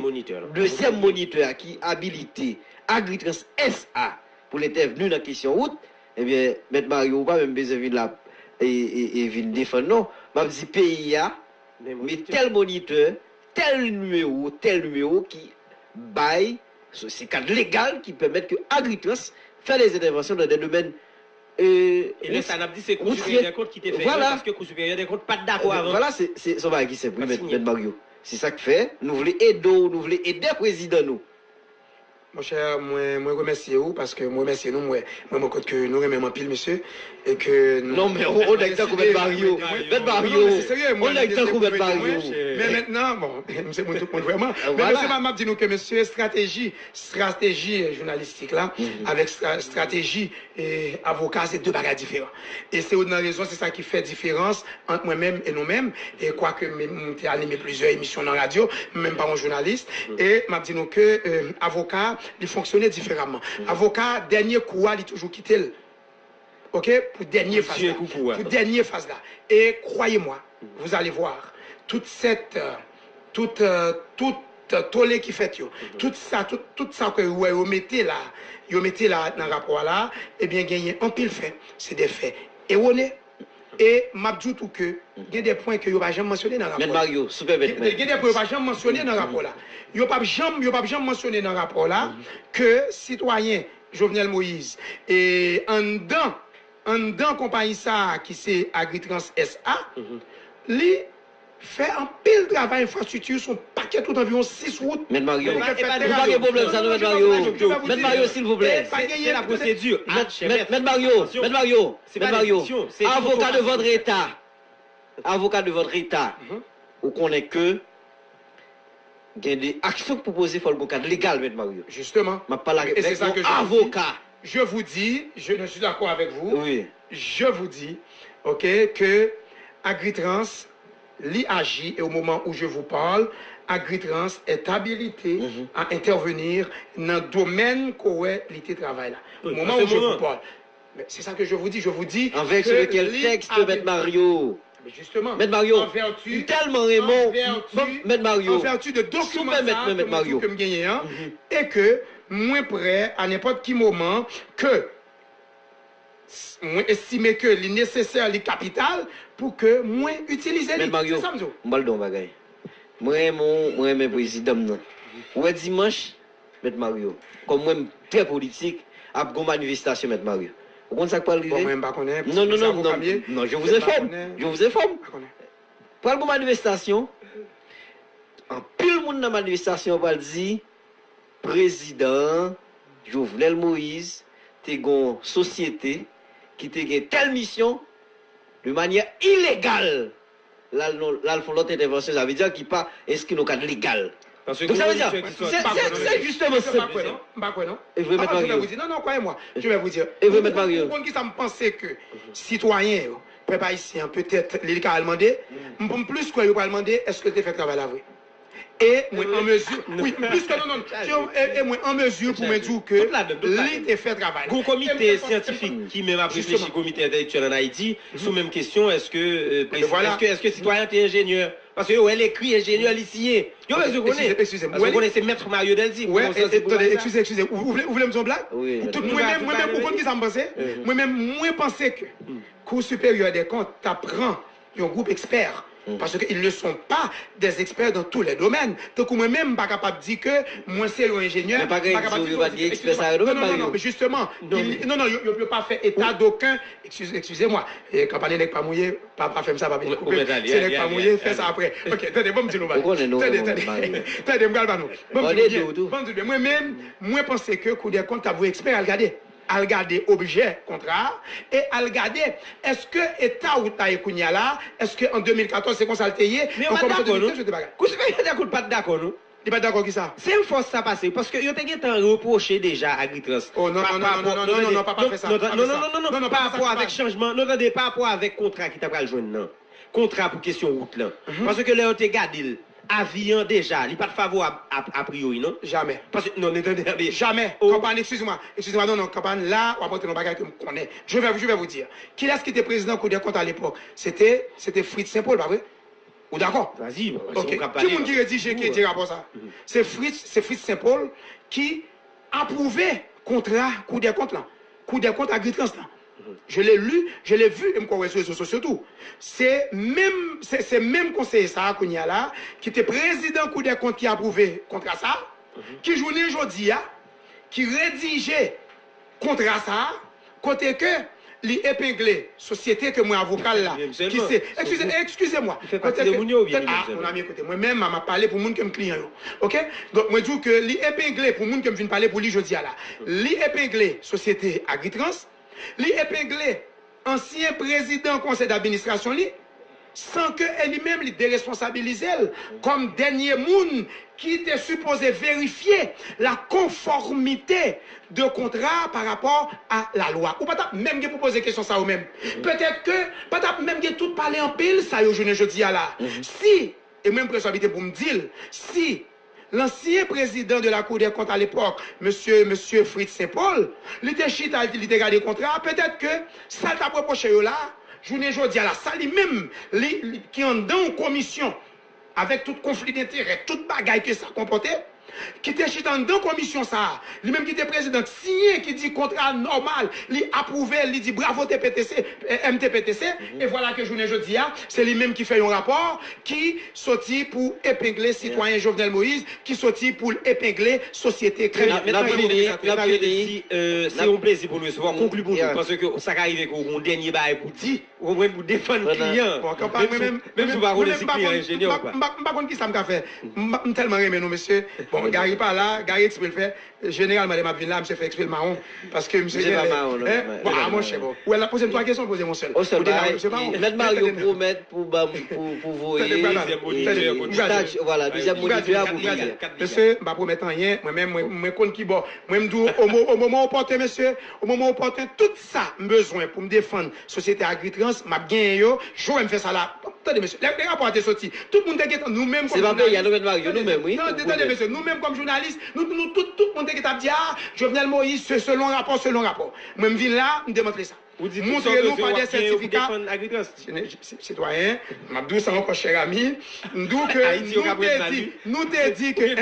moniteur qui habilité Agritrans SA pour l'intervenir dans la question route, eh bien, M. Mario, pas même besoin de là et venir défendre, non. Je dis, pays mais tel moniteur, tel numéro qui baille, c'est cadre légal qui permet que Agritrans fasse des interventions dans des domaines. Et là, ça n'a dit c'est Cour supérieure des comptes qui t'a fait. Voilà. Parce que Cour supérieure des comptes pas d'accord avant. Voilà, c'est ça qui s'est pris, M. Mario. C'est ça que fait. Nous voulons aider le président nous. Mon cher, moi remercie vous parce que moi remercie nous, moi compte que nous remercions un pile, monsieur, et que... Non, mais on a été combien de Mario? Ben Mario, on a été combien de Mario? Mais maintenant, bon, c'est tout le monde vraiment. Mais monsieur m'a dit nous que monsieur, stratégie journalistique là, avec stratégie et avocat, c'est deux bagages différents. Et c'est une raison, c'est ça qui fait différence entre moi-même et nous-mêmes. Et quoi que j'ai animé plusieurs émissions dans la radio, même pas un journaliste, et m'a dit nous que avocat, il fonctionnait différemment. Avocat, dernier coup, il toujours quitté. OK? Pour dernier phase là. Pour dernier phase là. Et croyez-moi, vous allez voir, toute cette tollé qui fait tout ça que vous mettez là dans le rapport là, eh bien gagner un pile fait, c'est des faits erronés. Et m'a dit tout que il y a des points que vous n'avez jamais mentionnés dans le rapport. Mario, super bête. Il y a des points que vous n'avez jamais mentionnés dans le rapport là. Vous n'avez jamais mentionné dans le rapport là que citoyen Jovenel Moïse et en dedans compagnie ça qui c'est Agritrans SA, lui fait un pile de travail infrastructure, son paquet tout environ 6 routes. Mais Mario, pas de problème ça, M. Mario, s'il vous plaît. C'est la procédure. M. Mario, avocat de votre État, vous connaissez que il y a des actions proposées pour le cadre légal, M. Mario. Justement. Et c'est ça que avocat. Je vous dis, je ne suis d'accord avec vous. Oui. Je vous dis, OK, que Agritrans agit et au moment où je vous parle, Agritrans est habilité à intervenir dans le domaine où il travaille là. Au moment où je vous parle. C'est ça que je vous dis. Avec quel texte, M. Mario? Mais justement, Mario, en vertu, tellement aimant, Mario, en vertu de documents que me gagne, et que moi prêt à n'importe quel moment que moi estimer que les nécessaire les capital pour que moi utiliser les Mario, m'baldon bagay. Moi mes président non. Ouais dimanche, M. Mario, comme moi très politique, a une manifestation M. Mario. Vous comprenez ça pas arriver? Non, je vous informe. Pour la manifestation, en pile monde dans la manifestation va dire président Jovenel Moïse, t'es une société qui te une telle mission de manière illégale. Là, ils font l'autre intervention, ça veut dire qu'il pas inscrit dans le cadre légal. Donc ça veut dire, c'est justement ça. Non, et vous mettre Mario. Non, croyez-moi, je vais vous dire. Et vous mettre Mario. Pour qui ça me pensait que citoyen, peuple haïtien, peut-être légal demandé, plus que vous pas demander, est-ce que tu fais travail là vrai? Et moi en mesure, oui, plus que non, et moi en mesure pour me dire que l'État fait travail. Un comité scientifique qui même a réfléchi au comité intellectuel en Haïti, sous même question, est-ce que citoyen est ingénieur? Parce que elle écrit ingénieur ici. Excusez-moi. Vous connaissez Maître Mario Delzi. Ouais, excusez. Vous voulez me dire blague? Oui. Moi-même, vous comprenez qui ça me pensait? Moi-même, moi pensais que Cour supérieure des comptes t'apprend un groupe expert. Parce qu'ils ne sont pas des experts dans tous les domaines. Donc moi-même, je ne suis pas capable de dire que moi, c'est l'ingénieur. Non, mais justement, il ne peut pas faire état d'aucun. Excusez-moi, campagne n'est pas mouillé, pas faire ça, pas bien couper. C'est n'est pas mouillé, fais ça après. Ok, attendez, bon, dis-nous. Attendez, moi-même, moi, je pensais que Cour des comptes a voulu expert à regarder objet, contrat, et à regarder est-ce que l'État ou Taïkounia là, est-ce qu'en 2014 c'est consulté? Mais on va d'accord, non? Vous pas d'accord, non? Il n'est pas d'accord qui ça? C'est une force ça passer parce que vous avez reproché déjà à Agritrans. Oh non, pas faire ça. Non, pas rapport avec changement, non, pas rapport avec contrat qui t'a pas le joindre, non. Contrat pour question route là. Parce que là, on t'a gardé. Avion déjà, il n'est pas favorable a priori, non? Jamais. Parce que, non, jamais. Campagne, excusez-moi, non, campagne, là, on va prendre un bagage que je connais. Je vais vous dire. Qui est-ce qui était président Cour des comptes à l'époque? C'était Fritz Saint-Paul, pas vrai? Ou d'accord? Vas-y, ok. Qui est-ce qui rédige qui dit rapport ça? C'est Fritz Saint-Paul qui approuvait contrat Cour des comptes là. Cour des comptes Agritrans là. Je l'ai lu, je l'ai vu, et je me connais sur les réseaux sociaux tout. C'est même conseiller ça, qu'on y a là, qui était président Cour des comptes qui a approuvé contrat ça, qui journée aujourd'hui, qui rédigeait contrat ça, côté que l'épinglé, société que moi avocat là, qui c'est, excusez-moi. Mon ami, écoutez, moi-même, m'a parlé pour moun comme client. OK? Donc, moi, je dis que l'épinglé, pour moun que je viens parler pour lui, je dis là. L'épinglé, société Agritrans, l'épinglé, ancien président conseil d'administration, sans que elle-même les déresponsabilise comme dernier monde qui était supposé vérifier la conformité de contrat par rapport à la loi. Ou pas même pour poser question ça ou même. Peut-être que pas même tout parler en pile ça je dis à là. Si et même responsabilité pour me dire si l'ancien président de la Cour des comptes à l'époque, monsieur Fritz Saint-Paul, il était chita, il était gardé contrat, peut-être que ça t'a proposé là. Journée aujourd'hui à la salle, même qui en dans une commission avec tout conflit d'intérêt, toute bagaille que ça comportait, qui était dans une commission ça, lui-même qui était président signé, qui dit contrat normal, lui approuvé, lui dit bravo TPTC, MTPTC, et voilà que journée aujourd'hui c'est lui-même qui fait un rapport qui sortit pour épingler citoyen Jovenel Moïse, qui sortit pour épingler société crédit. C'est un plaisir pour nous recevoir. Conclu pour nous, parce que ça arrive qu'on dernier bail pour dire, ou même pour défendre le client. Même si vous ne pas client ingénieur. Je ne sais pas qui ça me fait. Je tellement aimé nous, monsieur. Bon, Gary pas là, Gary explique le fait. Généralement, je suis là, je fait expliquer le marron. Parce que monsieur. C'est pas marron. Bon, mon cher. Ou elle a posé 3 questions, posez mon seul. Au seul, Maître Mario promet pour vous. Voilà, deuxième moniteur à vous. Monsieur, je ne promets rien. Moi-même, je compte qui bon. Moi, au moment opportun, monsieur, au moment opportun, tout ça, besoin pour me défendre. Société Agritrans, m'a gagné, je vais me faire ça là. Attendez, monsieur, les rapports étaient sortis. Tout le monde est nous-mêmes comme journalistes. C'est pas Maître Mario, nous-mêmes, oui. Non, attendez, monsieur, nous-mêmes comme journalistes, tout le monde est dit, Jovenel Moïse, selon rapport. Moi, je viens là, je démontre ça. Montrez-nous par des certificats. Citoyen, Mabdou, ça encore cher ami. Nous t'ai dit que.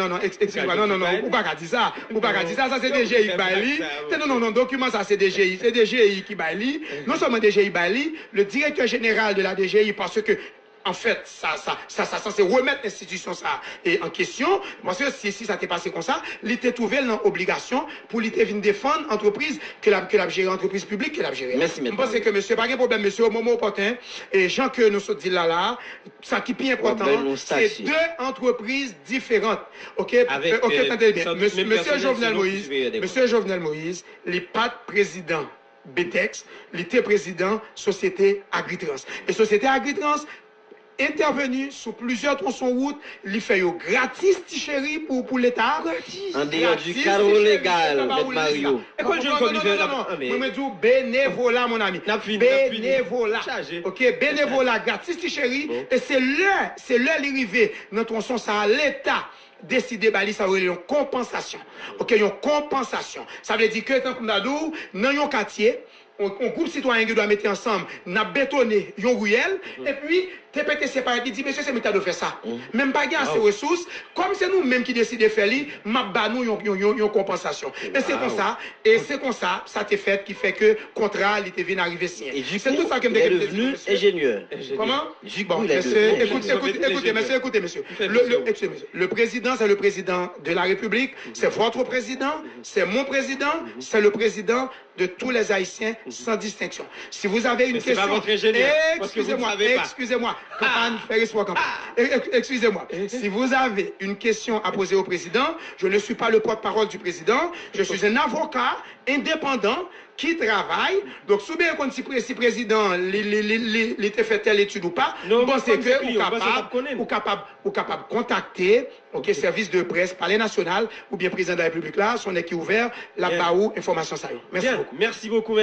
Non, excusez-moi, non, ou pas dire ça. Ça c'est DGI Bali. Non, document ça c'est DGI qui Bali. Non seulement DGI Bali, le directeur général de la DGI, parce que en fait, ça c'est remettre l'institution ça et en question, parce que si ça t'est passé comme ça, il était trouvé l'obligation pour lui venir défendre l'entreprise que la gérée, entreprise publique que la gérée. Merci, je pense que monsieur, pas de problème, monsieur, au moment opportun, et Jean que nous sommes dit là, ça qui est plus important, c'est 2 entreprises différentes. Ok, attendez bien. Monsieur Jovenel Moïse, il n'est pas président BTEX, il était président Société Agritrans. Et Société Agritrans, intervenu sur plusieurs tronçons routes, il fait gratis, chéri, pour l'État. En dehors du cadre légal, Mario. Et quand je dis bénévolat, mon ami. Bénévolat. Ok, bénévolat gratis, chéri. Et c'est là l'arrivée dans tronçon, ça à l'État. Décider bali ça une compensation. OK, une compensation. Ça veut dire que tant que nous dans un quartier, on groupe citoyen qui doit mettre ensemble, n'a bétonné un ruelle et puis TPTC par dit monsieur c'est méthode de faire ça. Même pas assez ressources, comme c'est nous même qui décidons de faire m'a ba nous une compensation. Et c'est comme ça ça t'est fait qui fait que contrat il était venu arriver signé. C'est tout ça que me devenu ingénieur. Comment? Bon, écoutez monsieur. Le président c'est le président de la République, c'est votre président, c'est mon président, c'est le président de tous les Haïtiens sans distinction. Si vous avez une question, excusez-moi, campagne, excusez-moi. Si vous avez une question à poser au président, je ne suis pas le porte-parole du président, je suis un avocat indépendant qui travaille. Donc, si le président il était fait telle étude ou pas, vous pensez que vous capable de contacter service de presse, Palais national ou bien président de la République là, son équipe ouvert, là-bas où information ça y est. Merci beaucoup. Merci beaucoup.